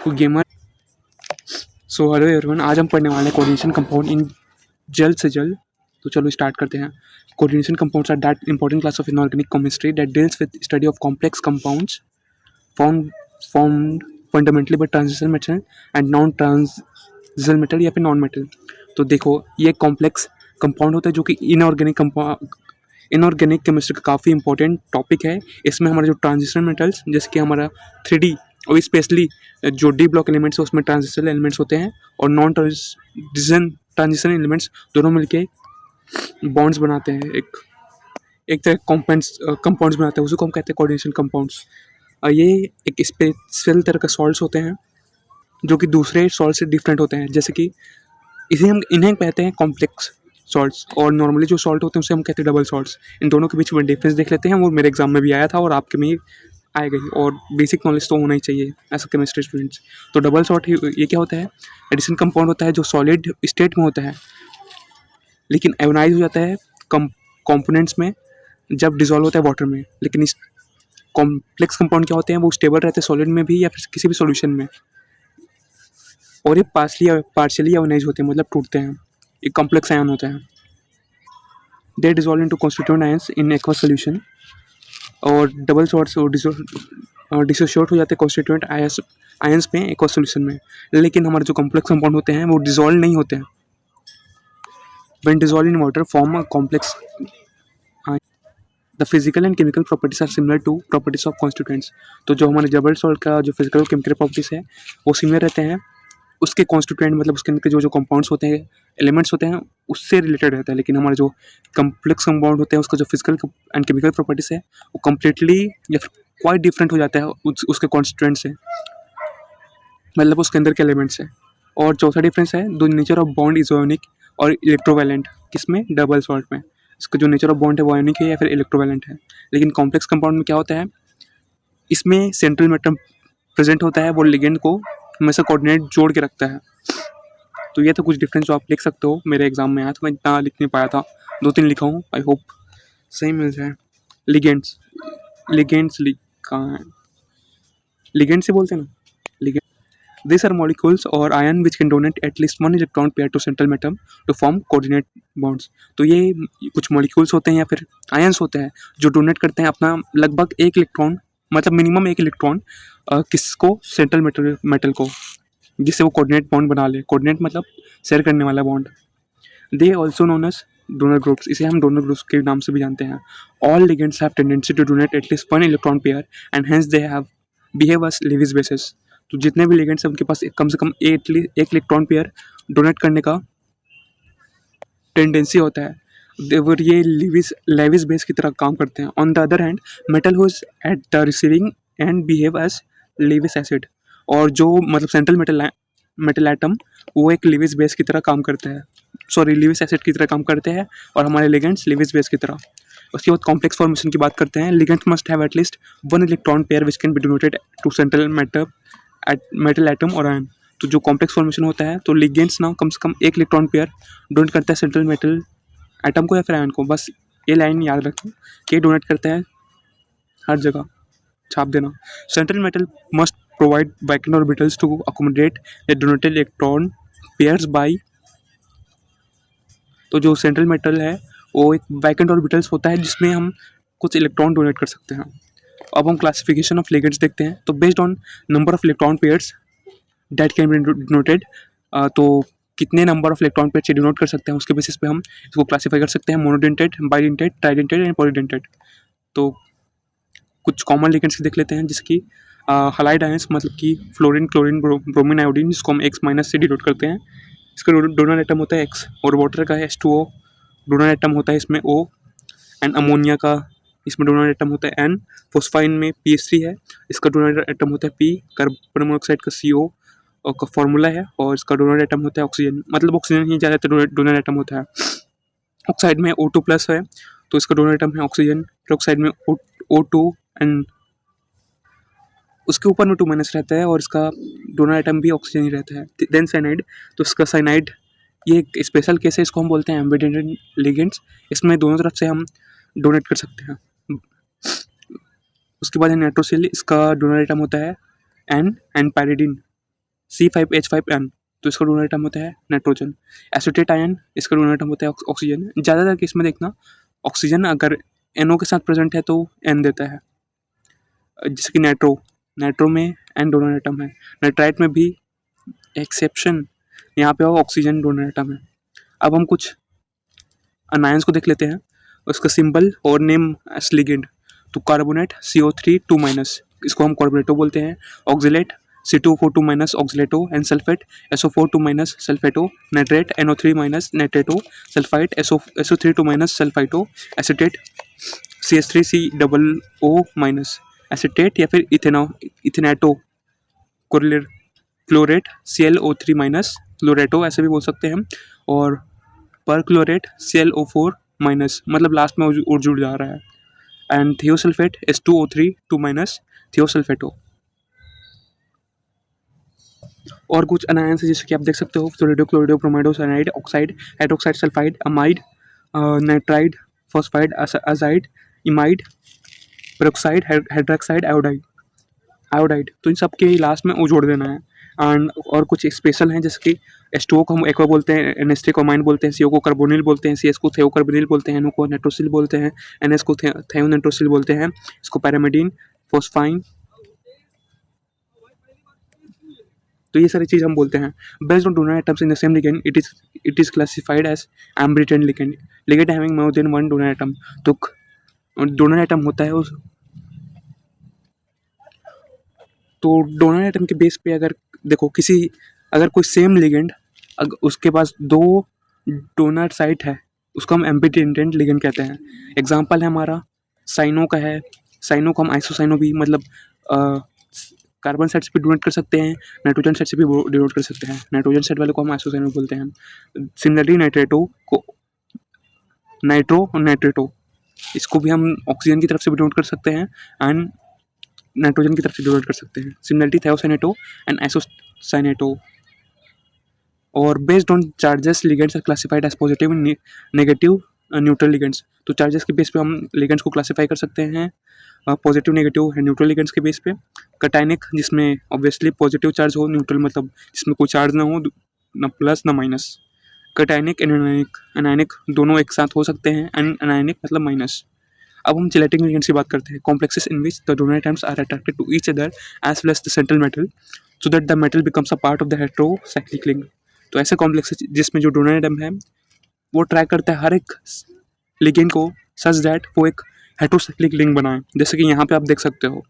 Gamer. So hello everyone, आज हम पढ़ने वाले हैं कोऑर्डिनेशन कंपाउंड इन जल्द से जल्द। तो चलो स्टार्ट करते हैं। Coordination compounds are that important class of inorganic chemistry that deals with study of complex compounds formed fundamentally by transition metal and non transition metal या फिर नॉन मेटल। तो देखो, ये कॉम्प्लेक्स कंपाउंड होता है जो कि इनऑर्गेनिक केमिस्ट्री का काफ़ी इंपॉर्टेंट टॉपिक है। इसमें हमारे जो ट्रांजिशन मेटल्स, जैसे कि हमारा 3D और स्पेशली जो डी ब्लॉक एलिमेंट्स है उसमें ट्रांजिशन एलिमेंट्स होते हैं, और नॉन ट्रांजिशन एलिमेंट्स दोनों मिलके बॉन्ड्स बनाते हैं, एक तरह कंपाउंड्स बनाते हैं, उसी को हम कहते हैं कोऑर्डिनेशन कंपाउंड्स। ये एक स्पेशल तरह का सॉल्ट्स होते हैं जो कि दूसरे सॉल्ट से डिफरेंट होते हैं, जैसे कि इन्हें कहते हैं कॉम्प्लेक्स सॉल्ट्स, और नॉर्मली जो सॉल्ट होते हैं उसे हम कहते हैं डबल सॉल्ट्स। इन दोनों के बीच में डिफरेंस देख लेते हैं, वो मेरे एग्जाम में भी आया था और आपके में आएगा ही, और बेसिक नॉलेज तो होना ही चाहिए ऐसा केमिस्ट्री स्टूडेंट्स। तो डबल सॉल्ट ये क्या होता है? एडिशन कंपाउंड होता है जो सॉलिड स्टेट में होता है लेकिन आयोनाइज हो जाता है कंपोनेंट्स में जब डिजोल्व होता है वाटर में। लेकिन इस कॉम्प्लेक्स कंपाउंड क्या होते हैं? वो स्टेबल रहते हैं सॉलिड में भी या फिर किसी भी सॉल्यूशन में, और ये पार्शियली आयोनाइज होते हैं, मतलब टूटते हैं। ये कॉम्प्लेक्स आयन होते हैं। They dissolve into constituent ions in aqua solution, और डबल सॉल्ट्स डिसोशिएट हो जाते हैं कॉन्स्टिट्यूएंट आयंस में एक्वा सॉल्यूशन में। लेकिन हमारे जो कॉम्प्लेक्स कंपाउंड होते हैं वो डिजोल्व नहीं होते हैं। When dissolve in water form a complex, the physical and chemical properties are similar to properties of constituents. तो जो हमारे डबल सॉल्ट का जो फिजिकल और केमिकल प्रॉपर्टीज है वो सिमिलर रहते हैं उसके कॉन्स्टिट्यूएंट, मतलब उसके अंदर के जो कंपाउंड्स होते हैं, एलिमेंट्स होते हैं, उससे रिलेटेड रहता है। लेकिन हमारे जो कम्प्लेक्स कंपाउंड होते हैं उसका जो फिजिकल एंड केमिकल प्रॉपर्टीज है वो कम्प्लीटली या फिर क्वाइट डिफरेंट हो जाता है उसके कॉन्स्टिट्यूएंट से, मतलब उसके अंदर के एलिमेंट्स है। और चौथा डिफरेंस है the nature of bond is ionic और इलेक्ट्रोवैलेंट। किसमें? डबल सॉल्ट में। इसका जो नेचर ऑफ बॉन्ड है वो आयोनिक है या फिर इलेक्ट्रोवैलेंट है। लेकिन कॉम्प्लेक्स कंपाउंड में क्या होता है? इसमें सेंट्रल एटम प्रेजेंट होता है, वो लिगेंड को हमेशा कोऑर्डिनेट जोड़ के रखता है। तो ये तो कुछ डिफरेंस जो आप लिख सकते हो। मेरे एग्जाम में आया था, मैं इतना लिख नहीं पाया था, 2-3 लिखा हूँ, आई होप सही मिल जाए। लिगेंड्स लिगेंड्स कहाँ है? लिगेंड से बोलते हैं ना, ligand. These are molecules or ion which can donate at least one electron pair to central atom to form coordinate bonds। तो ये कुछ molecules होते हैं या फिर ions होते हैं जो डोनेट करते हैं अपना लगभग 1 इलेक्ट्रॉन, मतलब मिनिमम 1 इलेक्ट्रॉन किसको? सेंट्रल मेटल को, जिससे वो कोऑर्डिनेट बॉन्ड बना ले। कोऑर्डिनेट मतलब शेयर करने वाला bond. They also known as donor groups, इसे हम डोनर ग्रुप्स के नाम से भी जानते हैं। All ligands have tendency to donate at least 1 electron pair and hence they have behave as Lewis bases. तो जितने भी लिगेंड्स हैं उनके पास कम से कम एक इलेक्ट्रॉन पेयर डोनेट करने का टेंडेंसी होता है। देवर ये लेविस बेस की तरह काम करते हैं। On the other hand metal who's at the receiving end behave as Lewis acid, और जो मतलब सेंट्रल मेटल एटम वो एक लेविस बेस की तरह काम करते हैं, सॉरी लेविस एसिड की तरह काम करते हैं, और हमारे लिगेंड्स लेविस बेस की तरह। उसके बाद कॉम्प्लेक्स फॉर्मेशन की बात करते हैं। Ligands must have at least 1 electron pair which can be donated to central metal atom और आयन। तो जो कॉम्प्लेक्स फॉर्मेशन होता है तो लिगेंड्स ना कम से कम 1 इलेक्ट्रॉन पेयर डोनेट करता है सेंट्रल मेटल एटम को या फिर आयन को। बस ये लाइन याद रखना कि डोनेट करता है हर जगह, छाप देना। Central metal must provide vacant orbitals to accommodate the donated electron pairs by. तो जो सेंट्रल मेटल है वो एक वैकेंट ऑर्बिटल्स होता है जिसमें हम कुछ इलेक्ट्रॉन डोनेट कर सकते हैं। अब हम क्लासिफिकेशन ऑफ लिगेंड्स देखते हैं। तो based on number of electron pairs that can be denoted, तो कितने नंबर ऑफ इलेक्ट्रॉन पेयर से डिनोट कर सकते हैं उसके बेसिस पे हम इसको क्लासीफाई कर सकते हैं। Monodentate, bidentate, ट्राइडेंटेड and polydentate. तो कुछ कॉमन लिगेंड्स देख लेते हैं, जिसकी हलाइड आयंस, मतलब कि फ्लोरीन, क्लोरीन, ब्रोमीन, आयोडीन, जिसको हम X- से डिनोट करते हैं। इसका डोनर एटम होता है X, और वाटर का है H2O, डोनर एटम होता है इसमें O, एंड अमोनिया का इसमें डोनर एटम होता है N। फोस्फाइन में PH3 है, इसका डोनर एटम होता है P। कार्बन मोनोऑक्साइड का CO और का फॉर्मूला है, और इसका डोनर एटम होता है ऑक्सीजन, मतलब ऑक्सीजन ही ज़्यादातर डोनर एटम होता है। ऑक्साइड में O2+ है, तो इसका डोनर एटम है ऑक्सीजन। फिर ऑक्साइड में O2 एंड उसके ऊपर में 2- रहता है, और इसका डोनर एटम भी ऑक्सीजन ही रहता है। देन साइनाइड, तो इसका साइनाइड ये एक स्पेशल केस है, इसको हम बोलते हैं एम्बिडेंटेड लिगेंड्स। इसमें दोनों तरफ से हम डोनेट कर सकते हैं। उसके बाद है नाइट्रोसिल, इसका डोनर एटम होता है N, एंड पैरिडीन, C5H5N, तो इसका डोनर एटम होता है नाइट्रोजन। एसीटेट आयन, इसका डोनर एटम होता है ऑक्सीजन। ज़्यादातर केस में देखना ऑक्सीजन अगर NO के साथ प्रेजेंट है तो N देता है, जैसे कि नाइट्रो में N डोनर एटम है। नाइट्राइट में भी एक्सेप्शन, यहाँ पे ऑक्सीजन डोनर एटम है। अब हम कुछ अनायंस को देख लेते हैं, उसका सिंबल और नेम एस लिगेंड। तो कार्बोनेट CO3 2-, इसको हम कार्बोनेटो बोलते हैं। Oxalate C2O4 2-, oxalato. And sulphate SO4 2-, sulphato. Nitrate NO3-, nitrato. Sulphite SO3 2-, sulphito. Acetate CH3COO-, acetate या फिर इथेनेटो। क्लोरेट ClO3-, क्लोरेटो ऐसे भी बोल सकते हैं। और पर क्लोरेट ClO4-, मतलब लास्ट में जुड़ जा रहा है। And thiosulphate H2O3 2-, thiosulphato. और कुछ अनायंस जैसे कि आप देख सकते हो, fluorido, chlorido, bromido, cyanide, oxide, hydroxide, sulphide, amide, nitride, phosphide, azide, imide, peroxide, hydroxide, iodide. तो इन सब के लास्ट में ओ जोड़ देना है। एंड और कुछ स्पेशल हैं, जैसे कि H2O को हम एक्वा बोलते हैं, NH3 को अमाइन बोलते हैं, CO को कार्बोनिल बोलते हैं, CS को थियोकार्बोनिल बोलते हैं, NO को नाइट्रोसिल बोलते हैं, NS को थियोनाइट्रोसिल बोलते हैं, इसको पैरामिडीन, फॉस्फाइन। तो ये सारी चीज़ हम बोलते हैं। Based on donor atoms in the same ligand, it is classified as ambidentate ligand. Ligand having more than one donor atom. तो डोनर एटम होता है उस, तो डोनर एटम के बेस पे अगर देखो अगर कोई सेम लिगेंड उसके पास दो डोनर साइट है, उसको हम एम्बिडेंटेंट लिगेंड कहते हैं। एग्जांपल है हमारा साइनो का है। साइनो को हम आइसोसाइनो भी, मतलब कार्बन साइड से भी डोनेट कर सकते हैं, नाइट्रोजन साइड से भी डोनेट कर सकते हैं। नाइट्रोजन साइड वाले को हम आइसोसाइनो बोलते हैं। सिमिलरली नाइट्रो और नाइट्रेटो, इसको भी हम ऑक्सीजन की तरफ से भी डोनेट कर सकते हैं एंड नाइट्रोजन की तरफ से डोनेट कर सकते हैं। Similarly thiocyanato and isocyanato. और based on charges ligands are classified as positive, negative, neutral ligands. तो चार्जेस के बेस पे हम लिगेंड्स को क्लासीफाई कर सकते हैं, positive, negative and neutral ligands के बेस पे। कटायनिक, जिसमें ऑब्वियसली पॉजिटिव चार्ज हो, न्यूट्रल मतलब जिसमें कोई चार्ज ना हो, ना प्लस ना माइनस। कटायनिक एंड एनायनिक दोनों एक साथ हो सकते हैं, एंड एनायनिक मतलब माइनस। अब हम चिलेटिक लिगेंड्स की बात करते हैं। Complexes in which the donor atoms are attracted to each other as well as the central metal, so that the metal becomes a part of the heterocyclic link. तो ऐसे complexes जिसमें जो डोनर एटम है वो try करता है हर एक ligand को सच दैट वो एक हेटेरोसाइक्लिक लिंक बनाए। जैसे कि यहाँ पे आप देख सकते हो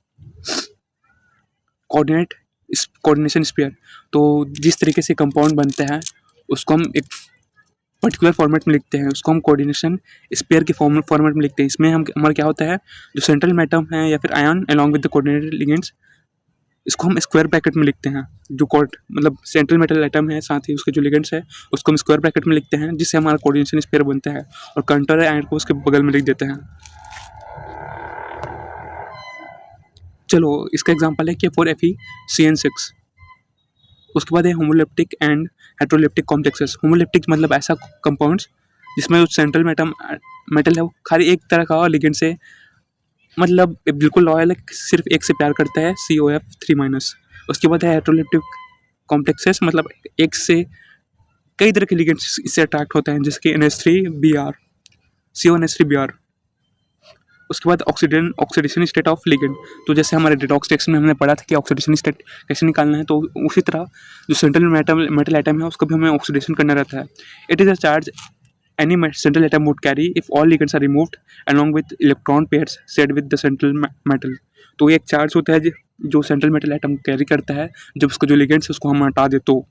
कोऑर्डिनेशन स्पेयर। तो जिस तरीके से कंपाउंड बनते हैं उसको हम एक पर्टिकुलर फॉर्मेट में लिखते हैं, उसको हम कोऑर्डिनेशन स्पेयर के फॉर्मेट में लिखते हैं। इसमें हमारा क्या होता है, जो सेंट्रल एटम है या फिर ion along with the coordinated ligands, इसको हम स्क्वायर ब्रैकेट में लिखते हैं। जो मतलब सेंट्रल मेटल एटम है, साथ ही उसके जो लिगेंड्स है उसको हम स्क्वायर ब्रैकेट में लिखते हैं, जिससे हमारा कोऑर्डिनेशन स्पेयर बनता है। और काउंटर आयन को उसके बगल में लिख देते हैं। चलो इसका एग्जांपल है K4FeCN6। उसके बाद है homoleptic and heteroleptic complexes. Homoleptic मतलब ऐसा कंपाउंड्स जिसमें जो सेंट्रल मेटल है वो खाली एक तरह का लिगेंड से, मतलब बिल्कुल लॉयल है, सिर्फ एक से प्यार करता है, COF3-। उसके बाद है हेटेरोलेप्टिक कॉम्प्लेक्सेस, मतलब एक से कई तरह के लिगेंड्स इससे अट्रैक्ट होते हैं, जैसे कि NH3Br, CO NH3Br। उसके बाद ऑक्सीडेशन स्टेट ऑफ लिगेंड। तो जैसे हमारे डिटॉक्स टेक्स्ट में हमने पढ़ा था कि ऑक्सीडेशन स्टेट कैसे निकालना है, तो उसी तरह जो सेंट्रल मेटल एटम है उसको भी हमें ऑक्सीडेशन करना रहता है। It is a charge any central atom would carry if all ligands are removed along with electron pairs shared with the central metal। तो ये एक चार्ज होता है जो सेंट्रल मेटल एटम कैरी करता है, जब उसका जो लिगेंड्स है उसको हम हटा दे तो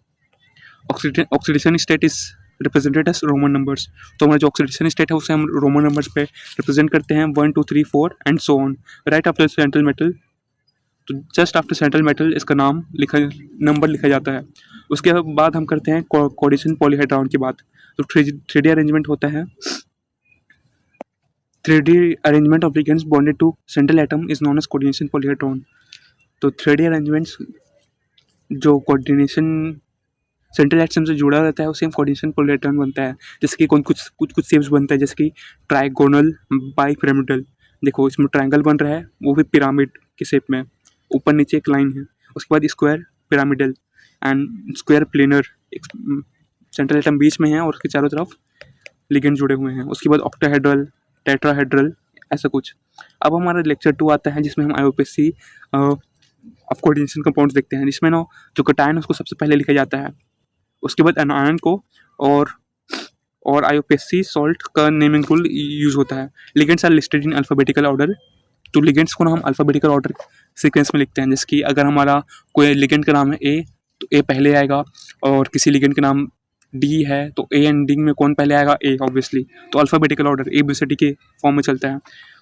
oxidation state is represented as Roman numbers. तो हमारा जो ऑक्सीडेशन स्टेट है उसे हम रोमन नंबर्स पे रिप्रेजेंट करते हैं, 1 2 3 4 and so on, right after central metal. तो जस्ट आफ्टर सेंट्रल मेटल इसका नंबर लिखा जाता है। उसके बाद हम करते हैं कोऑर्डिनेशन पॉलीहेड्रॉन की बात। तो 3D अरेंजमेंट होता है। 3D arrangement of ligands bonded to central atom is known as coordination polyhedron. तो 3D अरेंजमेंट्स जो कोऑर्डिनेशन सेंट्रल एटम से जुड़ा रहता है उसे हम कोऑर्डिनेशन पॉलीहेड्रॉन बनता है। जैसे कि कुछ शेप्स बनता है, जैसे कि ट्राइगोनल, बाइपिरामिडल। देखो इसमें ट्रायंगल बन रहा है, वो भी पिरामिड के शेप में, ऊपर नीचे एक लाइन है। उसके बाद square, pyramidal, and square planar, central atom बीच में है और उसके चारों तरफ लिगेंड जुड़े हुए हैं। उसके बाद ऑक्टाहेड्रल, टेट्राहेड्रल, ऐसा कुछ। अब हमारा लेक्चर 2 आता है जिसमें हम IUPAC ऑफ कोऑर्डिनेशन कंपाउंड्स देखते हैं, जिसमें ना जो कटायन उसको सबसे पहले लिखा जाता है, उसके बाद एनायन को, और IUPAC सॉल्ट का नेमिंग टूल यूज होता है। Ligands are listed in alphabetical order. तो लिगेंड्स को ना हम अल्फाबेटिकल ऑर्डर सीक्वेंस में लिखते हैं, जैसे कि अगर हमारा कोई लिगेंड का नाम है A तो A पहले आएगा, और किसी लिगेंड का नाम D है तो A एंड D में कौन पहले आएगा? A obviously. तो अल्फाबेटिकल ऑर्डर ABCD के फॉर्म में चलता है।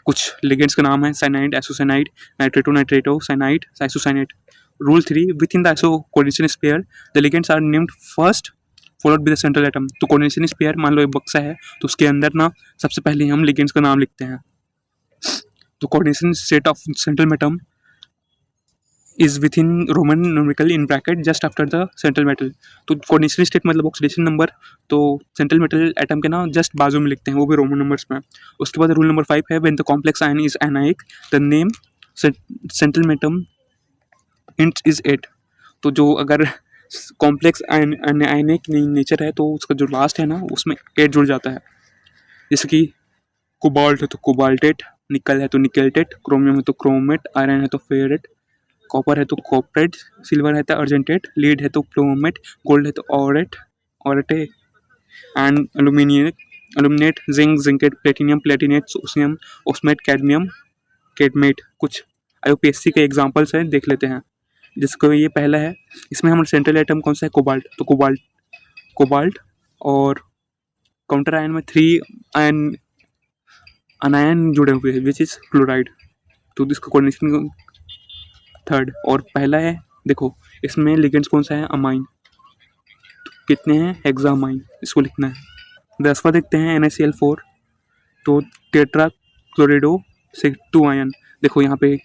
कुछ लिगेंड्स का नाम है cyanide, isocyanide, nitrato nitrato, cyanide, isocyanate. Rule 3, within the iso coordination sphere the ligands are named first followed by the central atom. तो कोऑर्डिनेशन स्पेयर मान लो एक बक्सा है तो उसके अंदर ना सबसे पहले हम लिगेंड्स का नाम लिखते हैं। तो coordination set of central atom is with in Roman numerical in bracket just after the central metal. तो कोऑर्डिनेशन स्टेट मतलब ऑक्सीडेशन नंबर, तो सेंट्रल मेटल एटम के ना जस्ट बाजू में लिखते हैं, वो भी रोमन नंबर्स में। उसके बाद रूल नंबर 5 है, when the complex ion is anionic the name central atom ends is 8। तो जो अगर कॉम्प्लेक्स आयनिक नेचर है तो उसका जो लास्ट है ना उसमें 8 जुड़ जाता है। जैसे कि कोबाल्ट है तो कोबाल्टेट, निकल है तो निकेल्टेट, क्रोमियम है तो क्रोमेट, आयरन है तो फेरेट, कॉपर है तो कॉपरेट, सिल्वर है तो अर्जेंटेट, लीड है तो प्लोमेट, गोल्ड है तो aurate, and aluminate, zinc, zincate, platinum, platinate, osmium, osmate, cadmium, cadmate. कुछ IUPAC के एग्जांपल्स हैं, देख लेते हैं। जिसको ये पहला है, इसमें हमारा सेंट्रल एटम कौन सा है? कोबाल्ट। तो कोबाल्ट और काउंटर आयन में 3 अनायन जुड़े हुए हैं विच इज क्लोराइड। तो इसका कोऑर्डिनेशन 3rd। और पहला है, देखो इसमें लिगेंड्स कौन सा है? अमाइन। तो कितने हैं? हेक्सामाइन, इसको लिखना है। 10वां देखते हैं NaCl4। तो टेट्रा क्लोरिडो से 2 आयन, देखो यहाँ पे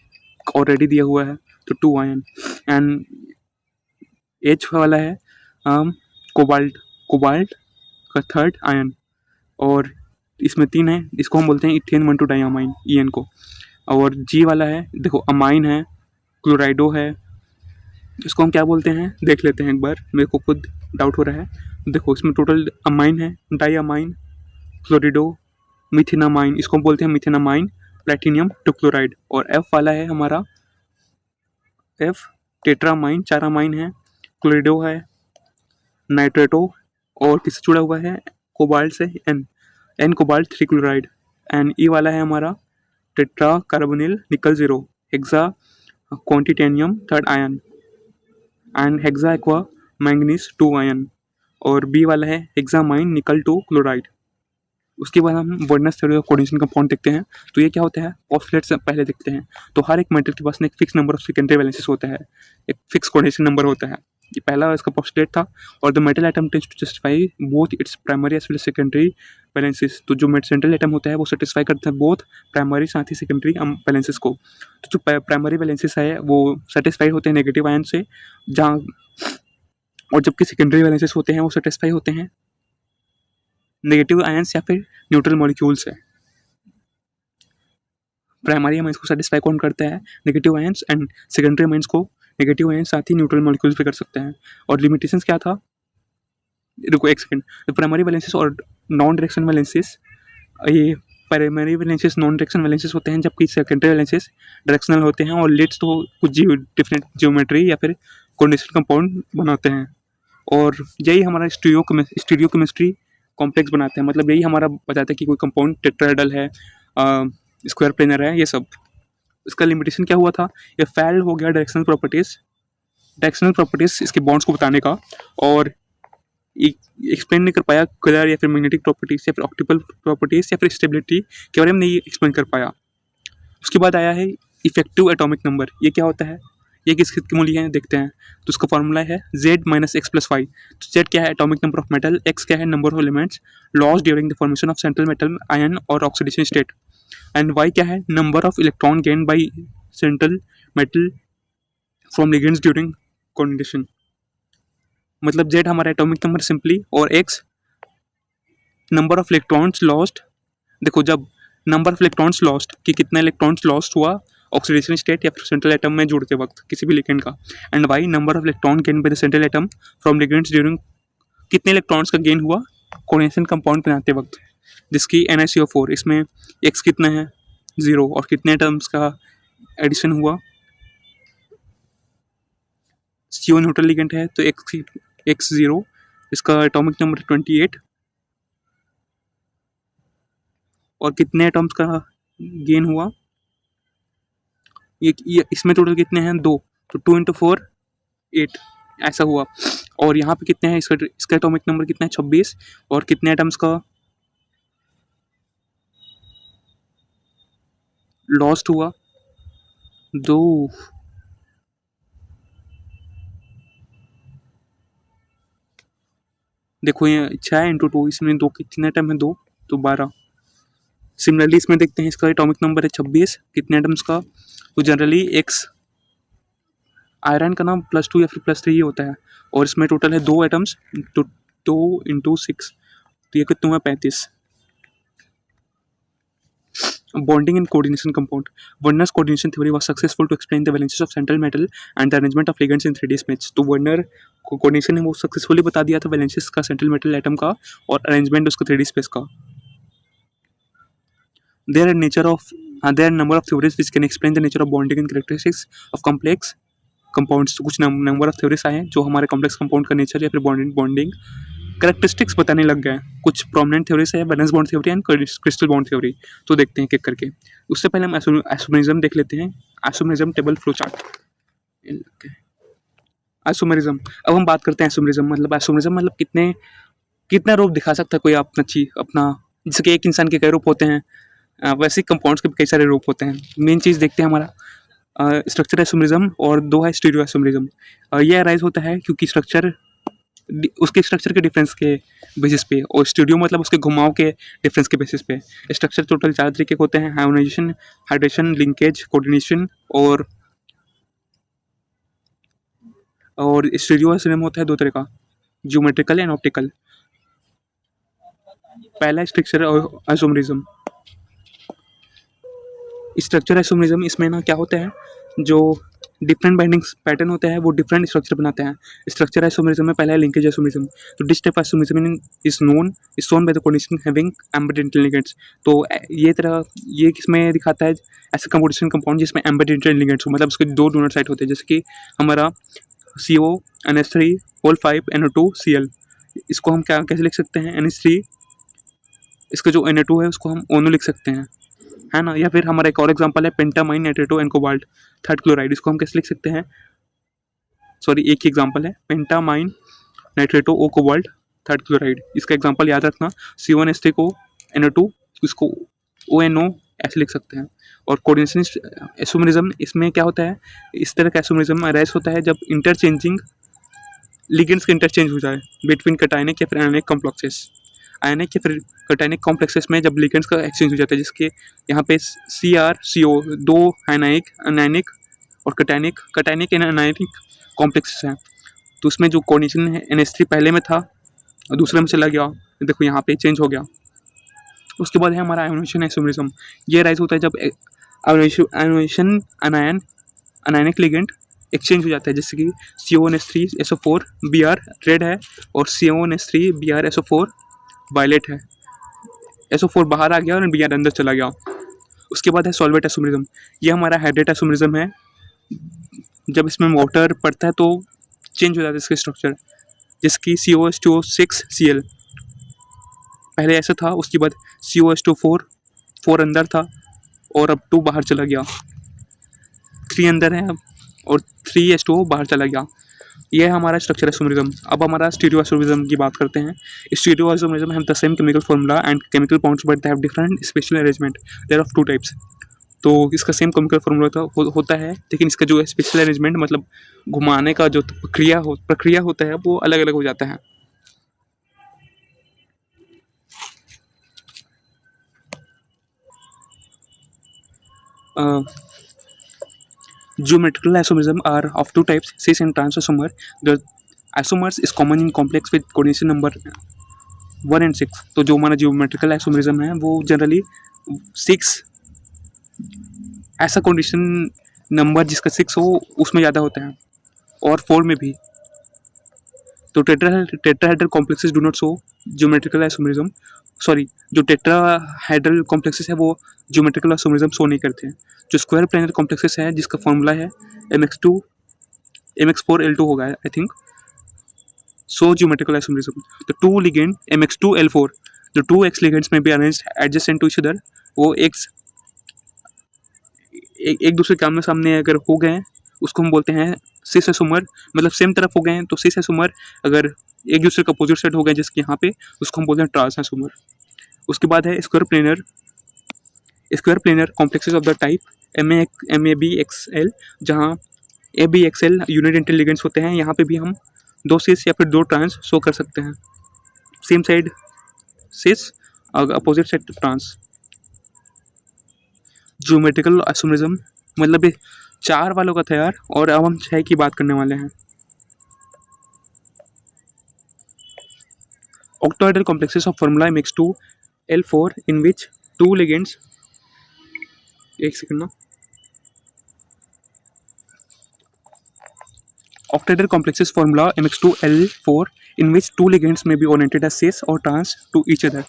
ऑलरेडी दिया हुआ है तो 2 आयन। एंड H वाला है कोबाल्ट का 3rd आयन, और इसमें 3 है, इसको हम बोलते हैं इथेन 1,2 डाइअमाइन, EN को। और G वाला है, देखो अमाइन है, क्लोराइडो है, इसको हम क्या बोलते हैं देख लेते हैं एक बार, मेरे को खुद डाउट हो रहा है। देखो इसमें टोटल अमाइन है, डाइअमाइन, क्लोरिडो, मिथिनामाइन, इसको हम बोलते हैं मिथिनामाइन, प्लेटिनियम टू क्लोराइड। और F वाला है हमारा F टेट्रामाइन, 4 अमाइन है, क्लोरिडो है, नाइट्रेटो, और किससे जुड़ा हुआ है? कोबाल्ट से, N cobalt 3 chloride. And E वाला है हमारा tetra carbonyl nickel 0, hexa aquatitanium 3rd ion, and hexa aqua manganese 2 ion. और B वाला है हेक्सामाइन निकल 2 क्लोराइड। उसके बाद हम वर्डनेस थ्योरी ऑफ कोऑर्डिनेशन कंपाउंड देखते हैं। तो ये क्या होता है? पॉस्टुलेट से पहले देखते हैं। तो हर एक मेटल के पास एक fix number of secondary valences होता है, एक फिक्स कोऑर्डिनेशन नंबर होता है। ये पहला इसका पॉस्टुलेट था। और the metal atom tends to justify both its primary as well as secondary valences. तो जो सेंट्रल एटम होता है वो सेटिस्फाई करता है बोथ प्राइमरी साथ ही सेकेंडरी वैलेंसेस को। तो जो प्राइमरी वैलेंसेस है वो सेटिस्फाइड होते हैं नेगेटिव आयन से, जहाँ और जबकि सेकेंडरी वैलेंसेस होते हैं वो सेटिस्फाई होते हैं नेगेटिव आयंस या फिर न्यूट्रल मॉलिक्यूल्स है। प्राइमरी आयंस को सेटिस्फाई कौन करता है? Negative ions, and secondary ions को नेगेटिव आयंस साथ ही न्यूट्रल मॉलिक्यूल्स पे कर सकते हैं। और लिमिटेशंस क्या था? रुको एक सेकंड। तो प्राइमरी वैलेंसेस और नॉन डायरेक्शन वैलेंसेस, ये primary valences non direction valences होते हैं, जबकि सेकेंडरी वैलेंसेस डायरेक्शनल होते हैं और लीड्स तो कुछ डिफरेंट जियोमेट्री या फिर कोऑर्डिनेशन कंपाउंड बनाते हैं। और यही हमारा स्टीरियोकेमिस्ट्री कॉम्प्लेक्स बनाते हैं। मतलब यही हमारा बताता है कि कोई कंपाउंड टेट्राहेड्रल है, स्क्वायर प्लेनर है, ये सब। इसका लिमिटेशन क्या हुआ था? ये फेल हो गया डायरेक्शनल प्रॉपर्टीज इसके बॉन्ड्स को बताने का, और एक्सप्लेन नहीं कर पाया कलर या फिर मैग्नेटिक प्रॉपर्टीज या फिर ऑप्टिकल प्रॉपर्टीज या फिर स्टेबिलिटी के बारे में नहीं एक्सप्लेन कर पाया। उसके बाद आया है इफेक्टिव एटॉमिक नंबर। ये क्या होता है? ये किस की मूल्य है देखते हैं। तो उसका फॉर्मूला है Z - X + 5। तो Z क्या है? Atomic number of metal, X क्या है? Number of elements lost during the formation of central metal ion और ऑक्सीडेशन स्टेट, एंड Y क्या है? Number of electron gain by central metal from ligands during coordination. मतलब Z हमारा atomic number simply, और X number of electrons lost. देखो जब number of electrons lost कि कितना इलेक्ट्रॉन्स लॉस्ट हुआ ऑक्सीडेशन स्टेट या फिर सेंट्रल एटम में जुड़ते वक्त किसी भी लिगेंड का। And Y number of electron gain by the central atom from ligands during, कितने इलेक्ट्रॉन्स का गेन हुआ कोऑर्डिनेशन कंपाउंड बनाते वक्त, जिसकी NaCO4 इसमें x कितना है 0 और कितने एटम्स का एडिशन हुआ, CO न्यूट्रल लिगेंड है तो x 0, इसका एटॉमिक नंबर 28 और कितने एटम्स का गेन हुआ, ये इसमें टोटल कितने हैं 2, तो 2 × 4 8 ऐसा हुआ। और यहाँ पे कितने हैं, इसका एटॉमिक नंबर कितना है 26 और कितने एटम्स का लॉस्ट हुआ 2। देखो ये 6 × 2, इसमें 2 कितने एटम है 2 तो 12। सिमिलरली इसमें देखते हैं इसका एटॉमिक नंबर है 26, कितने एटम्स का, तो जनरली एक्स आयरन का नाम +2 या फिर +3 ही होता है और इसमें टोटल है 2 एटम्स, तो 2 × 6 तो ये कितना हुआ 35। Bonding and coordination compound. Werner's coordination theory was successful to explain the valences of central metal and the arrangement of ligands in 3D space. तो वर्नर कोऑर्डिनेशन है वो सक्सेसफुली बता दिया था वैलेंसेस का सेंट्रल मेटल एटम का और arrangement उसका 3D स्पेस का। There are number of theories which can explain the nature of bonding and characteristics of complex compounds. तो कुछ नंबर ऑफ थ्योरीज आए हैं जो हमारे कॉम्प्लेक्स कंपाउंड का नेचर या फिर बॉन्डिंग कैरेक्टरिस्टिक्स बताने लग गए। कुछ प्रोमिनेंट थ्योरीज है, valence bond theory and crystal bond theory, तो देखते हैं एक करके। उससे पहले हम आइसोमेरिज्म देख लेते हैं। Isomerism table flow chart. Isomerism, अब हम बात करते हैं आइसोमेरिज्म मतलब कितना रूप दिखा सकता है कोई अपना जैसे कि एक इंसान के कई रूप होते हैं, वैसे कंपाउंड्स के कई सारे रूप होते हैं। मेन चीज़ देखते हैं हमारा स्ट्रक्चर आइसोमेरिज्म और 2 है स्टीरियो आइसोमेरिज्म। ये अराइज होता है क्योंकि उसके स्ट्रक्चर के डिफरेंस के बेसिस पे, और स्टीरियो मतलब उसके घुमाव के डिफरेंस के बेसिस पे। स्ट्रक्चर टोटल 4 तरीके के होते हैं, आयोनाइजेशन, हाइड्रेशन, लिंकेज, कोऑर्डिनेशन और स्टीरियो आइसोमेरिज्म होता है 2 तरह का, ज्योमेट्रिकल एंड ऑप्टिकल। पहला स्ट्रक्चर आइसोमेरिज्म। स्ट्रक्चर आइसोमेरिज्म इसमें ना क्या होता है, जो डिफरेंट बाइंडिंग्स पैटर्न होता है वो डिफरेंट स्ट्रक्चर बनाते हैं। स्ट्रक्चर आइसोमेरिज्म में पहला है लिंकेज आइसोमेरिज्म। तो this type isomerism is shown by the coordination having embedded ligands. तो ये किसमें दिखाता है, ऐसे कोऑर्डिनेशन कंपाउंड जिसमें एम्बेडेड लिगेंड्स हो, मतलब उसके 2 डोनर साइट होते हैं, जैसे कि हमारा CO NH3 NO2 Cl। इसको हम कैसे लिख सकते हैं, NH3, इसका जो Na2 है उसको हम ONO लिख सकते हैं, है ना। या फिर हमारा एक और एग्जांपल है पेंटामाइन नाइट्रेटो एंड कोबाल्ट थर्ड क्लोराइड, इसको हम कैसे लिख सकते हैं, सॉरी एक ही एग्जांपल है पेंटामाइन नाइट्रेटो ओ कोबाल्ट थर्ड क्लोराइड। इसका एग्जांपल याद रखना, C1H3 को NO2, इसको ONO ऐसे लिख सकते हैं। और कोऑर्डिनेशन आइसोमेरिज्म, इसमें क्या होता है, इस तरह का आइसोमेरिज्म अराइज होता है जब इंटरचेंजिंग लिगेंड्स के इंटरचेंज हो जाए बिटवीन कैटायनिक या फिर एनायनिक कॉम्प्लेक्सेस। आयनिक या फिर कैटायनिक कॉम्प्लेक्सेस में जब लिगेंड्स का एक्सचेंज हो जाता है, जिसके यहाँ पे CrCO 2 आयनिक और कैटायनिक एंड आयनिक कॉम्प्लेक्सेस हैं। तो उसमें जो कोऑर्डिनेशन है NH3 पहले में था और दूसरे में चला गया, देखो यहाँ पे चेंज हो गया। उसके बाद है हमारा आयोनेशन आइसोमेरिज्म। ये राइज होता है जब आयोनेशन अनायनिक लिगेंड एक्सचेंज हो जाता है, जैसे कि CO1H3 SO4 Br रेड है और CO1H3 Br SO4 वायलेट है। SO4 बाहर आ गया और Br अंदर चला गया। उसके बाद है सॉल्वेट आइसोमेरिज्म। ये हमारा हाइड्रेट आइसोमेरिज्म है। जब इसमें वाटर पड़ता है तो चेंज हो जाता है इसके स्ट्रक्चर, जैसे कि COH2O6 Cl पहले ऐसा था, उसके बाद COH2 4 अंदर था और अब 2 बाहर चला गया, 3 अंदर है और 3H2O बाहर चला गया। यह है हमारा स्ट्रक्चर आइसोमेरिज्म। अब हमारा स्टीरियो आइसोमेरिज्म की बात करते हैं। Stereo isomerism have the same chemical formula and chemical bonds but they have different special arrangement. They're of 2 types. तो इसका सेम केमिकल फॉर्मूला होता है, लेकिन इसका जो स्पेशल अरेंजमेंट मतलब घुमाने का जो प्रक्रिया होता है वो अलग अलग हो जाता है। Geometrical isomerism are of 2 types, cis and trans isomer. The isomers is common in complex with coordination number 1 and 6। तो जो हमारा जियोमेट्रिकल आइसोमेरिज्म है वो जनरली 6 ऐसा कंडीशन नंबर जिसका 6 हो उसमें ज़्यादा होता है, और 4 में भी। तो tetrahedral complexes do not show geometrical isomerism, sorry, जो टेट्राहेड्रल कॉम्प्लेक्सेस है वो ज्योमेट्रिकल आइसोमेरिज्म शो नहीं करते हैं। जो स्क्वायर प्लेनर कॉम्प्लेक्सेस है जिसका फॉर्मूला है mx4l2 होगा I think, so geometrical isomerism. तो टू लिगेंड mx2l4, जो 2x लिगेंड्स में be arranged adjacent to each other, वो x एक दूसरे के आमने सामने अगर हो गए हैं उसको हम बोलते हैं सिस आइसोमर, मतलब सेम तरफ हो गए हैं तो सिस आइसोमर। अगर एक दूसरे का अपोजिट साइड हो गए जैसे कि यहाँ पे, उसको हम बोलते हैं ट्रांस आइसोमर। उसके बाद है square planar complexes of the type MABXL, जहाँ ABXL यूनिट इंटेलिगेंट्स होते हैं। यहाँ पे भी हम 2 सिस या फिर 2 ट्रांस शो कर सकते हैं, same side cis opposite side trans. Geometrical isomerism मतलब ये 4 वालों का था यार, और अब हम 6 की बात करने वाले हैं। Octahedral complexes of formula mx2l4 in which 2 ligands, एक सेकंड ना, octahedral complexes formula mx2l4 in which 2 ligands may be oriented as cis or trans to each other।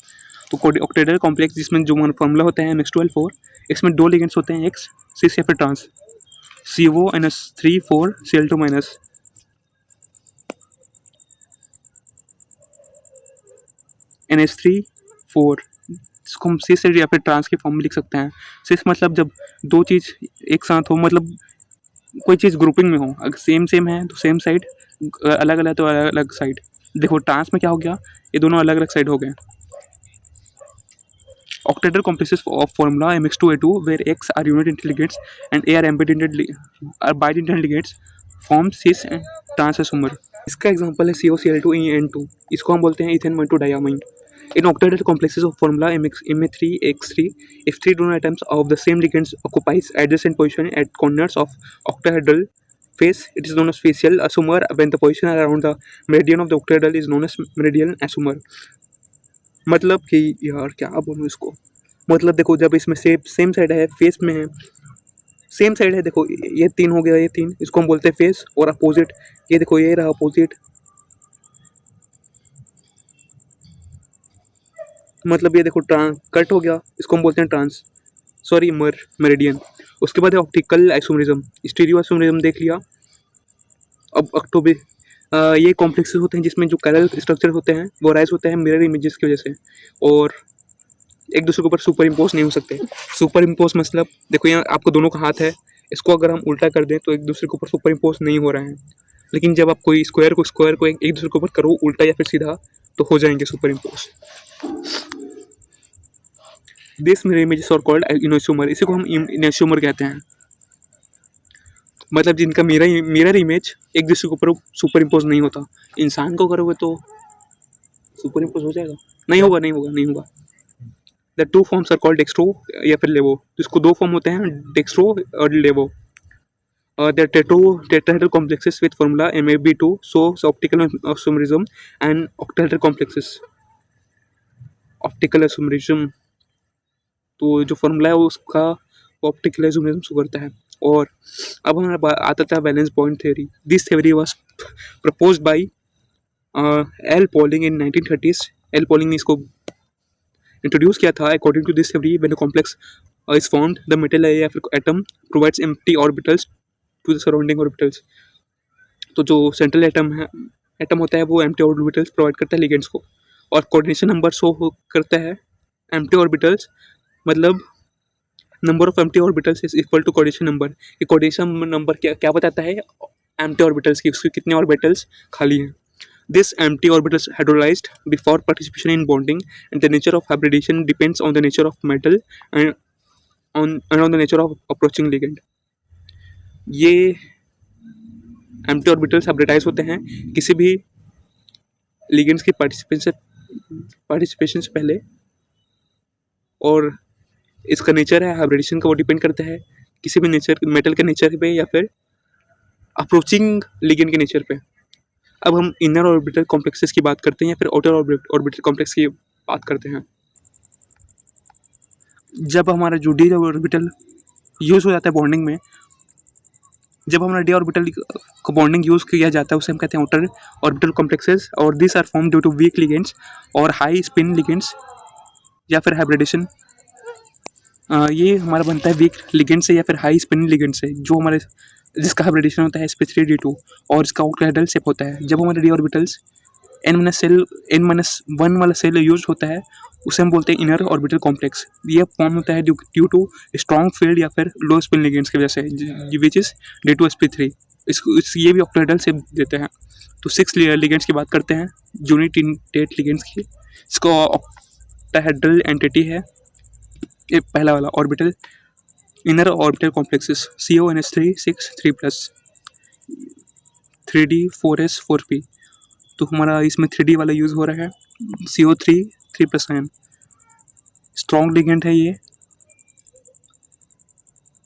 तो octahedral complex जिसमें जो फॉर्मूला होता है mx2l4, इसमें 2 लिगेंड्स होते हैं x cis या फिर trans, CO-3 4 Cl2 minus, NH3 4, इसको हम cis या फिर ट्रांस के फॉर्म में लिख सकते हैं। cis मतलब जब दो चीज़ एक साथ हो, मतलब कोई चीज़ ग्रुपिंग में हो, अगर सेम है तो सेम साइड, अलग अलग तो अलग अलग साइड। देखो ट्रांस में क्या हो गया, ये दोनों अलग अलग साइड हो गए। Octahedral complexes of formula mx2a2 where x are unidentate ligands and a are bidentate ligands form cis and trans isomer. इसका एग्जांपल है COCl2En2, इसको हम बोलते हैं ethane 1,2 diamine. In octahedral complexes of formula Ma3X3, if 3 donor atoms of the same ligands occupies adjacent position at corners of octahedral face, it is known as facial isomer. When the position around the meridian of the octahedral is known as meridian isomer। मतलब कि यार क्या बोलूँ इसको, मतलब देखो जब इसमें सेम साइड है, फेस में है, सेम साइड है, देखो ये 3 हो गया, ये 3, इसको हम बोलते हैं फेस। और अपोजिट, ये देखो ये रहा अपोजिट, मतलब ये देखो कट हो गया, इसको हम बोलते हैं ट्रांस, सॉरी मेरिडियन। उसके बाद है ऑप्टिकल आइसोमेरिज्म, स्टीरियो आइसोमेरिज्म देख लिया। अब अक्टोबर ये कॉम्प्लेक्सेस होते हैं जिसमें जो कलर स्ट्रक्चर होते हैं वो राइज होते हैं मिरर इमेजेस की वजह से, और एक दूसरे के ऊपर सुपर इम्पोज नहीं हो सकते। सुपर इम्पोज मतलब देखो यहाँ आपको दोनों का हाथ है, इसको अगर हम उल्टा कर दें तो एक दूसरे के ऊपर सुपर इम्पोज नहीं हो रहा है, लेकिन जब आप कोई स्क्वायर को एक दूसरे के ऊपर करो उल्टा या फिर सीधा तो हो जाएंगे super impose. This mirror images are called enantiomer, इसी को हम इनोसोमर कहते हैं। मतलब जिनका मिरर इमेज एक दूसरे के ऊपर सुपर इम्पोज नहीं होता। इंसान को करोगे तो सुपर इम्पोज हो जाएगा, नहीं होगा। The 2 forms are called dextro या फिर लेवो, इसको 2 फॉर्म होते हैं, डेक्स्ट्रो और लेवो। The tetrahedral complexes with formula MAB2 shows optical isomerism and octahedral complexes optical isomerism। तो जो फॉर्मूला है उसका ऑप्टिकल आइसोमेरिज्म शो करता है। और अब हमारा आता था valence point theory. This theory was proposed by L Pauling in 1930s। L Pauling ने इसको इंट्रोड्यूस किया था। According to this theory when a complex is found the metal या फिर atom provides empty orbitals to the surrounding orbitals. तो जो central atom होता है वो एम्प्टी ऑर्बिटल्स प्रोवाइड करता है लिगेंड्स को, और कोऑर्डिनेशन नंबर शो करता है एम्प्टी ऑर्बिटल्स, मतलब number of empty orbitals is equal to coordination number. ये कोऑर्डिनेशन नंबर क्या बताता है, एम्प्टी ऑर्बिटल्स की, उसके कितने ऑर्बिटल्स खाली हैं। This empty orbitals hydrolysed before participation in bonding and the nature of hybridisation depends on the nature of metal and on the nature of approaching ligand. ये empty orbitals hybridise होते हैं किसी भी लिगेंड्स की participation से पहले, और इसका नेचर है हाइब्रिडेशन का, वो डिपेंड करता है किसी भी मेटल के नेचर पे या फिर अप्रोचिंग लिगेंड के नेचर पे। अब हम इनर ऑर्बिटल कॉम्प्लेक्सेस की बात करते हैं या फिर आउटर ऑर्बिटल कॉम्प्लेक्स की बात करते हैं। जब हमारा जो डी ऑर्बिटल यूज़ हो जाता है बॉन्डिंग में। जब हमारा डी ऑर्बिटल को बॉन्डिंग यूज़ किया जाता है उसे हम कहते हैं आउटर ऑर्बिटल कॉम्प्लेक्सेस, और this are form due to weak ligands और हाई स्पिन लिगेंड्स या फिर हाइब्रिडेशन। ये हमारा बनता है वीक लिगेंड से या फिर हाई स्पिन लिगेंड से, जो हमारे जिसका हाइब्रिडेशन होता है sp3d2 और इसका आउटहेडल शेप होता है। जब हमारे डी ऑर्बिटल्स n-1 वाला सेल यूज होता है उसे हम बोलते हैं इनर ऑर्बिटल कॉम्प्लेक्स। ये फॉर्म होता है ड्यू टू स्ट्रॉन्ग फील्ड या फिर लो स्पिन लिगेंड्स की वजह से, विच इज d2sp3। ये भी ऑक्टाहेड्रल शेप देते हैं। तो 6 लिगेंड्स की बात करते हैं, यूनिटेट लिगेंड्स की। इसका ऑक्टाहेड्रल एंटिटी है ये पहला वाला orbital, inner orbital complexes CONH3 6 3+, 3D 4S 4P। तो हमारा इसमें 3D वाला यूज़ हो रहा है, CO3 3+ आयन स्ट्रॉन्ग लिगेंड है ये।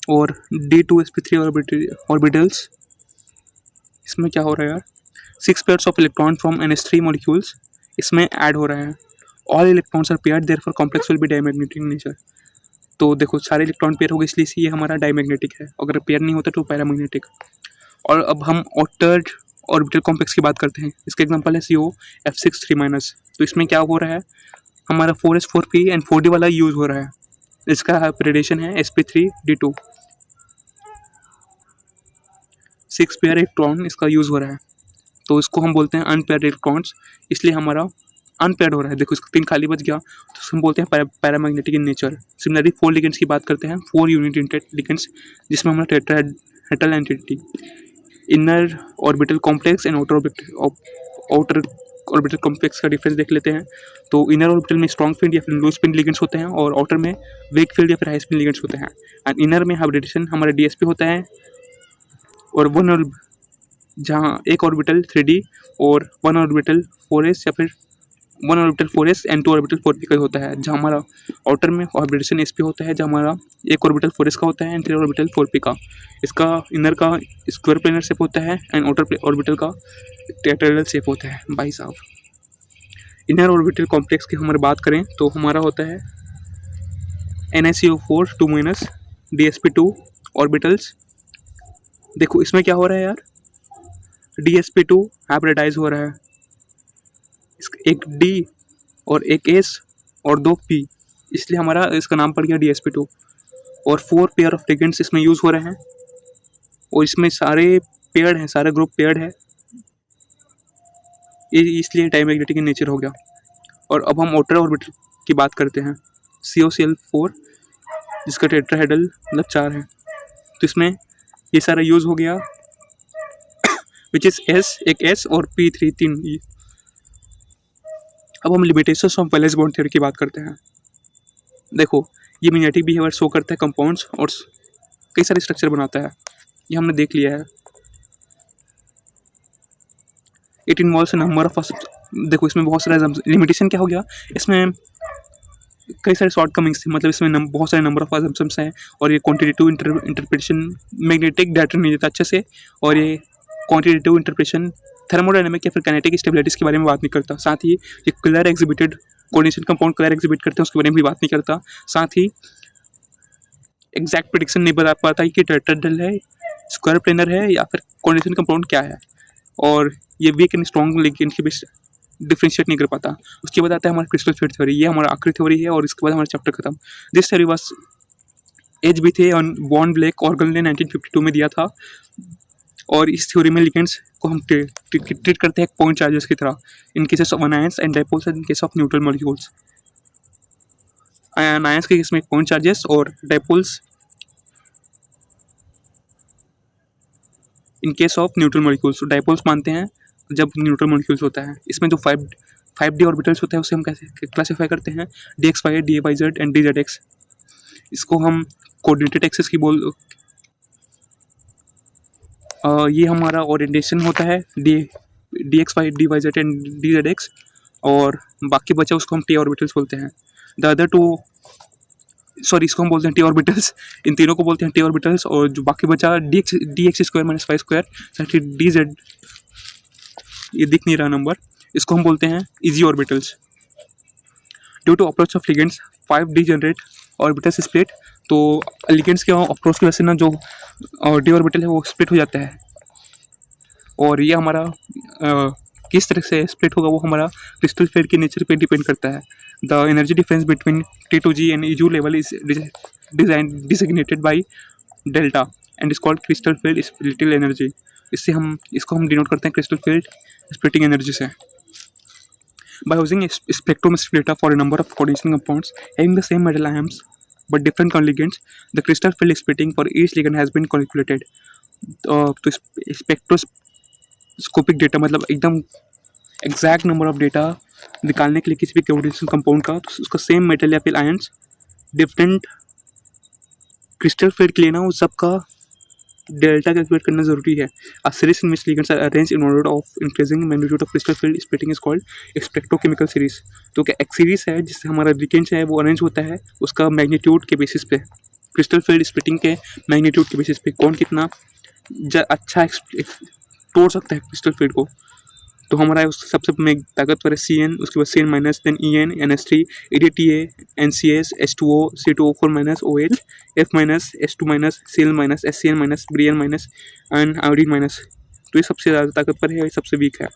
और D2sp3 ऑर्बिटल्स, इसमें क्या हो रहा है यार, 6 pairs of electron from NH3 molecules इसमें ऐड हो रहा है। All electrons are paired, therefore complex will be diamagnetic in nature. तो देखो सारे इलेक्ट्रॉन पेयर हो गए इसलिए ये हमारा डायमैग्नेटिक है, अगर पेयर नहीं होता तो पैरामैग्नेटिक। और अब हम आउटर ऑर्बिटल कॉम्प्लेक्स की बात करते हैं। इसका एग्जांपल है COF6 3-। तो इसमें क्या हो रहा है, हमारा 4S 4P एंड 4D वाला यूज़ हो रहा है। इसका हाइब्रिडेशन है sp3d2, 6 पेयर इलेक्ट्रॉन इसका यूज़ हो रहा है। तो इसको हम बोलते हैं अनपेयर्ड इलेक्ट्रॉन्स, इसलिए हमारा अनपेयर्ड हो रहा है। देखो इसका 3 खाली बच गया तो हम बोलते हैं paramagnetic in nature. Similarly 4 ligands की बात करते हैं, 4 यूनिटेड लिगेंड्स जिसमें हमारा tetrahedral entity, inner orbital complex and outer orbital complex का डिफरेंस देख लेते हैं। तो इनर ऑर्बिटल में स्ट्रॉन्ग फील्ड या फिर लो स्पिन लिगेंड्स होते हैं और आउटर में वीक फील्ड या फिर हाई स्पिन लिगेंड्स होते हैं। एंड इनर में हाइब्रिडेशन हमारा DSP होता है, और जहाँ एक ऑर्बिटल 3D और 1 ऑर्बिटल 4S या फिर 1 orbital 4S and 2 orbital 4P का होता है। जहाँ हमारा आउटर में हाइब्रिडेशन SP होता है, जहाँ हमारा एक ऑर्बिटल 4S का होता है एंड 3 ऑर्बिटल 4P का। इसका इनर का स्क्वायर प्लेनर शेप होता है एंड आउटर ऑर्बिटल का टेट्राहेड्रल शेप होता है। भाई साहब, इनर ऑर्बिटल कॉम्प्लेक्स की हमारी बात करें तो हमारा होता है NiCO4 2- DSP2 ऑर्बिटल्स। देखो इसमें क्या हो रहा है यार, DSP2 हाइब्रिडाइज हो रहा है, एक D और एक S और 2 P, इसलिए हमारा इसका नाम पड़ गया DSP2। और 4 पेयर ऑफ लिगेंड्स इसमें यूज़ हो रहे हैं और इसमें सारे पेयर्ड हैं, सारे ग्रुप पेयर्ड है, इसलिए डायमैग्नेटिक इन नेचर हो गया। और अब हम आउटर ऑर्बिटल की बात करते हैं, COCl4 जिसका टेट्राहेड्रल मतलब 4 है। तो इसमें ये सारा यूज़ हो गया विच इज़ S, एक S और P3 3। अब हम limitations of valence bond theory की बात करते हैं। देखो ये मैग्नेटिक बिहेवियर शो करता है कंपाउंड्स और कई सारे स्ट्रक्चर बनाता है, ये हमने देख लिया है। इट इन्वॉल्व्स नंबर ऑफ, देखो इसमें बहुत सारे लिमिटेशन क्या हो गया, इसमें कई सारे शॉर्ट कमिंग्स थे, मतलब इसमें बहुत सारे नंबर ऑफ असम्पशंस हैं और ये क्वांटिटेटिव इंटरप्रिटेशन मैग्नेटिक डाटा नहीं देता अच्छे से, और ये क्वांटिटेटिव इंटरप्रिटेशन थर्मोडायनेमिक या फिर काइनेटिक स्टेबिलिटीज़ के बारे में बात नहीं करता। साथ ही ये colour exhibited coordination compound colour exhibit करते हैं उसके बारे में भी बात नहीं करता। साथ ही एग्जैक्ट प्रेडिक्शन नहीं बता पाता कि टेट्राहेड्रल है, स्क्वायर प्लेनर है या फिर कोऑर्डिनेशन कंपाउंड क्या है, और ये वीक एंड स्ट्रॉन्ग लिगेंड के बीच डिफ्रेंशिएट नहीं कर पाता। उसके बाद आता है हमारा क्रिस्टल फील्ड थ्योरी, ये हमारा आखिरी थ्योरी है और इसके बाद हमारा चैप्टर खत्म। दिस थ्योरी वाज HB थे और वॉन ब्लैक ऑर्गन ने 1952 में दिया था, और इस थ्योरी में लिगेंड्स को हम ट्रीट करते हैं पॉइंट चार्जेस की तरह in cases of anions and dipoles in case of neutral molecules. Anions के केस में पॉइंट चार्जेस और dipoles in case of neutral molecules. Dipoles मानते हैं जब न्यूट्रल मॉलिक्यूल्स होता है। इसमें जो 5D ऑर्बिटल्स होते हैं उसे हम कैसे क्लासीफाई करते हैं, DXY, DYZ एंड DZX। इसको हम कोऑर्डिनेटेड एक्सिस की ये हमारा ओरिएंटेशन होता है DXY, DYZ एंड DZX, और बाकी बचा उसको हम T ऑर्बिटल्स बोलते हैं। द अदर टू, सॉरी इसको हम बोलते हैं T ऑर्बिटल्स, इन तीनों को बोलते हैं T ऑर्बिटल्स, और जो बाकी बचा DX² - Y², साथ ही DZ, ये दिख नहीं रहा नंबर, इसको हम बोलते हैं e g orbitals. Due to approach of ligands 5D generate orbitals split तो लिगेंड्स के अप्रोच की वजह से ना जो डी ऑर्बिटल है वो स्प्लिट हो जाता है, और ये हमारा किस तरह से स्प्लिट होगा वो हमारा क्रिस्टल फील्ड के नेचर पे डिपेंड करता है. The energy difference between T2G and EG level is designated by delta and is called crystal field splitting energy. इसको हम डिनोट करते हैं क्रिस्टल फील्ड स्प्लिटिंग एनर्जी से. By using spectrometric data for a number of coordination compounds having the same metal atoms but different ligands, the crystal field splitting for each ligand has been calculated. तो spectroscopic data मतलब एकदम exact number of data निकालने के लिए किसी भी coordination compound का, तो उसका सेम मेटल या फिर आयंस डिफरेंट क्रिस्टल फील्ड के लिए ना उस सबका डेल्टा कैलकुलेट करना जरूरी है. A series in which ligands are arranged in order of increasing magnitude of crystal field splitting is called spectrochemical series. तो क्या एक सीरीज है जिससे हमारा लिगेंड्स है वो अरेंज होता है उसका मैग्नीट्यूड के बेसिस पे, क्रिस्टल फील्ड स्प्लिटिंग के मैग्नीट्यूड के बेसिस पे कौन कितना अच्छा तोड़ सकता है क्रिस्टल फील्ड को. तो हमारा सबसे ताकतवर है CN, उसके बाद CN minus, then EN, NH3, EDTA, NCS, H2O, C2O4 minus, OH, F minus, H2 minus, Cl minus, SCN minus, Br minus and iodine minus. तो ये सबसे ज़्यादा ताकतवर है, ये सबसे वीक है.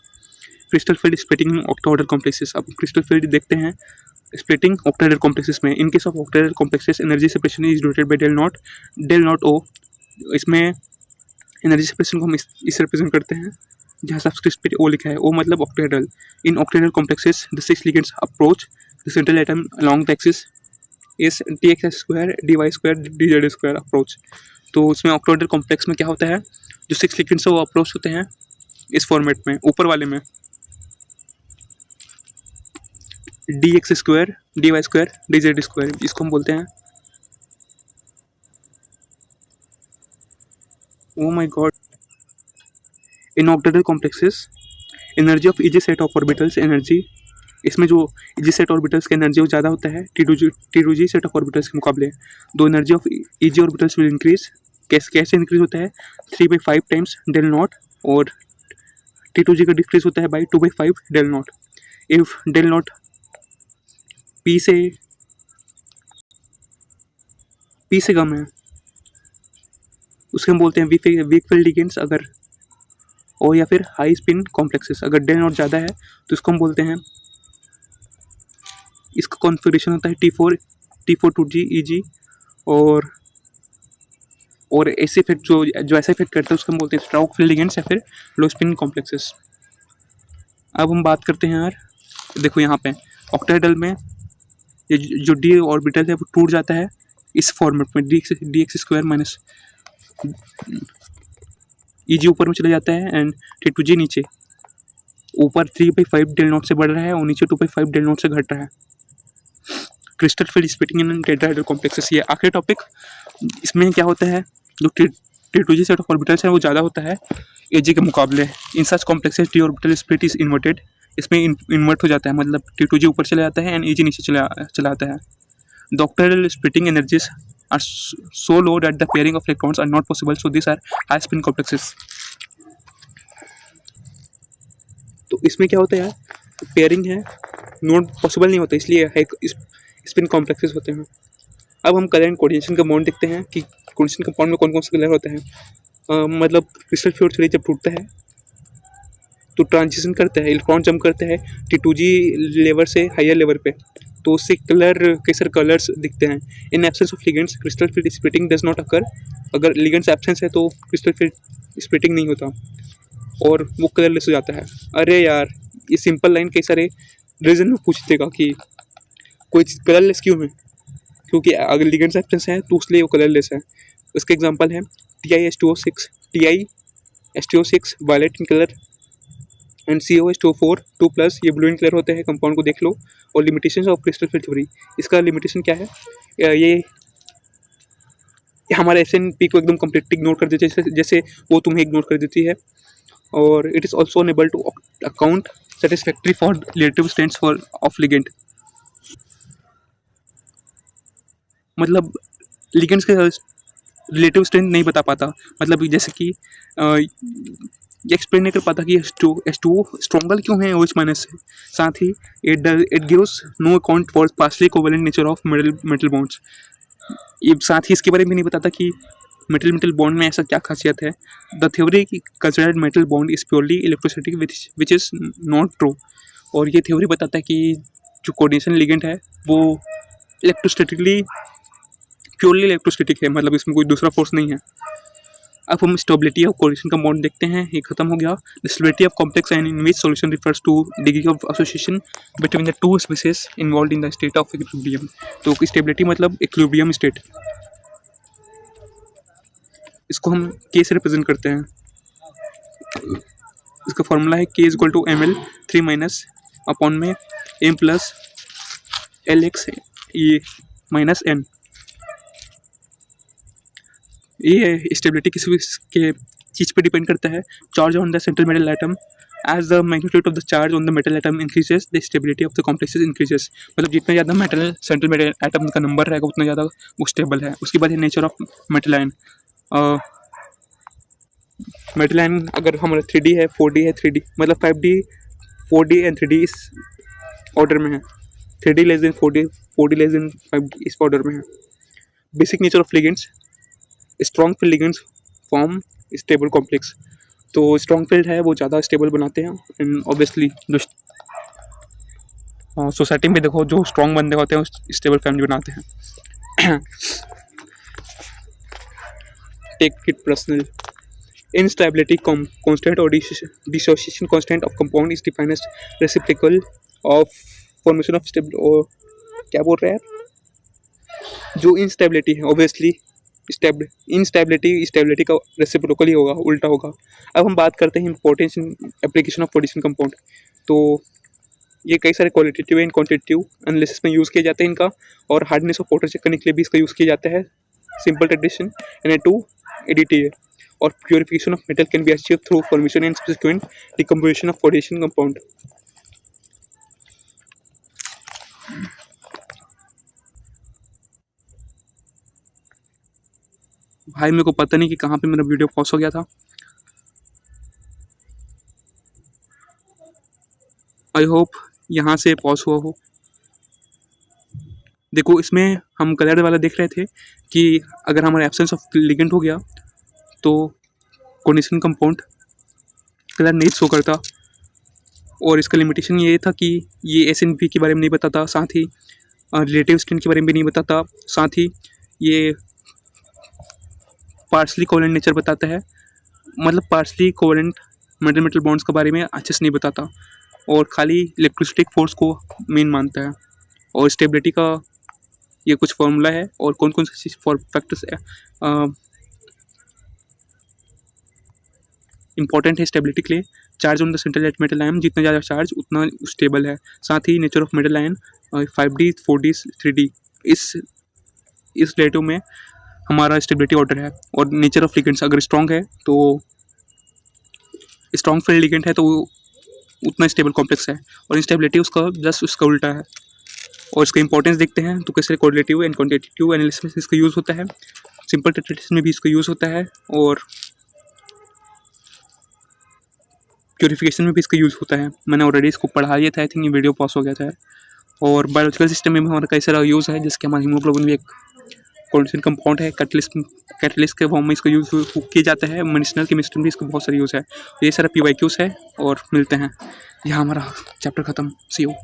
Crystal field splitting octahedral complexes. अब क्रिस्टल फील्ड देखते हैं स्प्लिटिंग ऑक्टाहेड्रल कॉम्प्लेक्सेस में. In case of octahedral complexes energy separation is denoted by del naught O. इसमें एनर्जी सेपरेशन को हम इस रिप्रेजेंट करते हैं जहाँ सब्सक्रिप्ट पे O लिखा है. O मतलब octahedral. In octahedral complexes the 6 ligands approach the central atom along the axis is Tx² dy² dz² approach. तो उसमें ऑक्टाहेड्रल कॉम्प्लेक्स में क्या होता है, जो 6 लिगेंड्स है वो अप्रोच होते हैं इस फॉर्मेट में, ऊपर वाले में dx² dy² dz². इसको हम बोलते हैं, oh my God, in octahedral complexes energy of EG set of orbitals energy, इसमें जो EG सेट ऑर्बिटल्स का एनर्जी वो ज़्यादा होता है T2G सेट ऑफ ऑर्बिटल्स के मुकाबले. दो energy of EG orbitals will increase. कैसे इंक्रीज होता है, 3/5 टाइम्स डेल नॉट, और T2G का डिक्रीज होता है by 2/5 del naught. If del naught P से कम है उसके हम बोलते हैं वीक फील्ड लिगेंड्स. अगर और या फिर हाई स्पिन कॉम्प्लेक्सेस, अगर डेल नॉट ज़्यादा है तो इसको हम बोलते हैं, इसका कॉन्फ़िगरेशन होता है T4 EG, और ऐसे इफेक्ट जो ऐसा इफेक्ट करता है उसको हम बोलते हैं स्ट्रोक फील्ड लिगेंड्स या फिर लो स्पिन कॉम्प्लेक्सेस. अब हम बात करते हैं यार, देखो यहाँ पे ऑक्टाहेड्रल में ये जो डी ऑर्बिटल है वो टूट जाता है इस फॉर्मेट में, dx² माइनस EG ऊपर में चला जाता है एंड T2G नीचे. ऊपर 3/5 डेल नॉट से बढ़ रहा है और नीचे 2/5 डेल नॉट से घट रहा है. क्रिस्टल फील्ड स्प्लिटिंग इन टेट्राहेड्रल कॉम्प्लेक्सेस. ये आखिरी टॉपिक. इसमें क्या होता है, जो T2G सेट ऑफ ऑर्बिटल्स है वो ज़्यादा होता है AG के मुकाबले. In such complexes d orbital split is inverted. इसमें इन्वर्ट हो जाता है, मतलब T2G ऊपर चला जाता है एंड EG नीचे चला आता है. The octahedral splitting energies are so low that the pairing of electrons are not possible, so these are high spin complexes. तो इसमें क्या होता है यार, पेयरिंग है नॉट पॉसिबल नहीं होता, इसलिए एक स्पिन कॉम्प्लेक्सेस होते हैं. अब हम कलर एंड कोऑर्डिनेशन कंपाउंड देखते हैं कि कोऑर्डिनेशन कंपाउंड में कौन कौन से कलर होते हैं. मतलब क्रिस्टल फील्ड जब टूटता है तो ट्रांजिशन करता है, इलेक्ट्रॉन जंप करता है T2G लेवल से हायर लेवल पे, तो उससे कई सारे कलर्स दिखते हैं. In absence of ligands crystal field splitting does not occur. अगर लिगेंड्स एब्सेंस है तो क्रिस्टल फील्ड स्प्लिटिंग नहीं होता और वो कलरलेस हो जाता है. अरे यार, ये सिंपल लाइन कई सारे रीजन में पूछ देगा कि कोई चीज़ कलरलेस क्यों है, क्योंकि अगर लिगेंड्स एब्सेंस है तो उसलिए वो कलरलेस है. उसका एग्जांपल है TiH2O6 violet in colour and COH2O4 2+, ये ब्लू इन कलर होते हैं. कंपाउंड को देख लो. और limitations of crystal field theory, इसका लिमिटेशन क्या है, ये हमारे SNP को एकदम कम्प्लीटली इग्नोर कर देती है, जैसे वो तुम्हें इग्नोर कर देती है. और it is also unable to account satisfactory for relative strength for of ligand. मतलब लिगेंड्स के रिलेटिव स्ट्रेंथ नहीं बता पाता, मतलब जैसे कि ये एक्सप्लेन नहीं कर पाता कि H2O स्ट्रॉन्गर क्यों है OH माइनस से. साथ ही it gives no account for partially covalent nature of metal bonds. ये साथ ही इसके बारे में नहीं बताता कि मेटल मेटल बॉन्ड में ऐसा क्या खासियत है। The theory considered metal bond is purely electrostatic which is not true. और ये थ्योरी बताता है कि जो कोऑर्डिनेशन लिगेंड है वो इलेक्ट्रोस्टैटिकली प्योरली इलेक्ट्रोस्टैटिक है, मतलब इसमें कोई दूसरा फोर्स नहीं है। अब हम स्टेबिलिटी ऑफ कोऑर्डिनेशन का बॉन्ड देखते हैं, ये खत्म हो गया। The stability of complex and in which solution refers two degree of association between the two species involve in the state of equilibrium. तो स्टेबिलिटी मतलब इक्विलिब्रियम स्टेट, इसको हम के से रिप्रेजेंट करते हैं। इसका फॉर्मूला है K is equal to M L 3 minus upon में एम प्लस एल एक्स ये माइनस एन। ये स्टेबिलिटी किसी भी के चीज़ पे डिपेंड करता है। Charge on the central metal atom, as the magnitude of the charge on the metal atom increases the stability of the complexes increases. मतलब जितना ज़्यादा मेटल सेंट्रल मेटल एटम का नंबर रहेगा उतना ज़्यादा वो स्टेबल है। उसके बाद है nature of metal ion. Metal ion अगर हमारा 3D है, 4D है, 3D मतलब 5D 4D एंड 3D इस ऑर्डर में है। 3D less than 4D, 4D less than 5D इस ऑर्डर में है। Basic nature of ligands, strong field ligands form stable complex. तो स्ट्रॉन्ग फील्ड है वो ज़्यादा स्टेबल बनाते हैं। एंड ऑब्वियसली जो सोसाइटी में देखो जो स्ट्रॉन्ग बंदे होते हैं स्टेबल फैमिली बनाते हैं। Take it personal. Instability constant or dissociation constant of compound is defined as reciprocal of formation of stable और क्या बोल रहे हैं यार, जो instability है obviously instability का reciprocal ही होगा, उल्टा होगा। अब हम बात करते हैं importance application of potassium compound. तो ये कई सारे क्वालिटेटिव एंड क्वांटिटेटिव एनालिसिस में यूज़ किए जाते हैं इनका, और हार्डनेस ऑफ वाटर चेक करने के लिए भी इसका यूज़ किया जाता है। सिंपल ट्रेडिशन Na2 ADTA और purification of metal can be achieve through formation and subsequent decomposition of potassium compound. भाई मेरे को पता नहीं कि कहाँ पे मेरा वीडियो पॉज हो गया था। आई होप यहाँ से पॉज हुआ हो। देखो इसमें हम कलर वाला देख रहे थे कि अगर हमारा एब्सेंस ऑफ लिगेंड हो गया तो कोऑर्डिनेशन कंपाउंड कलर नहीं शो करता, और इसका लिमिटेशन ये था कि ये SNP के बारे में नहीं बताता, साथ ही रिलेटिव स्किन के बारे में भी नहीं बताता, साथ ही ये पार्सली कोवेलेंट नेचर बताता है, मतलब partially covalent metal metal bonds के बारे में अच्छे से नहीं बताता, और खाली इलेक्ट्रोस्टैटिक फोर्स को मेन मानता है। और स्टेबिलिटी का ये कुछ फॉर्मूला है और कौन कौन से फैक्टर्स इंपॉर्टेंट है स्टेबिलिटी के लिए। Charge on the central metal ion, जितना ज़्यादा चार्ज उतना स्टेबल है। साथ ही nature of metal ion 5D 4D 3D इस रिलेटिव में हमारा स्टेबिलिटी ऑर्डर है। और नेचर ऑफ लिगेंड्स अगर स्ट्रॉन्ग है तो स्ट्रॉन्ग फील्ड लिगेंड है तो उतना स्टेबल कॉम्प्लेक्स है, और इंस्टेबिलिटी उसका जस्ट उसका उल्टा है। और इसका इंपॉर्टेंस देखते हैं तो कैसे कोरिलेटिव एंड क्वांटिटेटिव एनालिसिस में इसका यूज़ होता है, सिंपल ट्रेडिशन में भी इसका यूज़ होता है, और प्योरिफिकेशन में भी इसका यूज़ होता है। मैंने ऑलरेडी इसको पढ़ा लिया था, आई थिंक ये वीडियो पॉज हो गया था। और बायोलॉजिकल सिस्टम में भी हमारा कई सारा यूज़ है, जिसके हमारा हीमोग्लोबिन भी एक कोऑर्डिनेशन कंपाउंड है। कैटलिस्ट के फॉर्म में इसका यूज़ किया जाता है। मेडिसिनल केमिस्ट्री में भी इसका बहुत सारा यूज़ है। ये सारा PYQs है, और मिलते हैं। यहाँ हमारा चैप्टर ख़त्म। सी यू।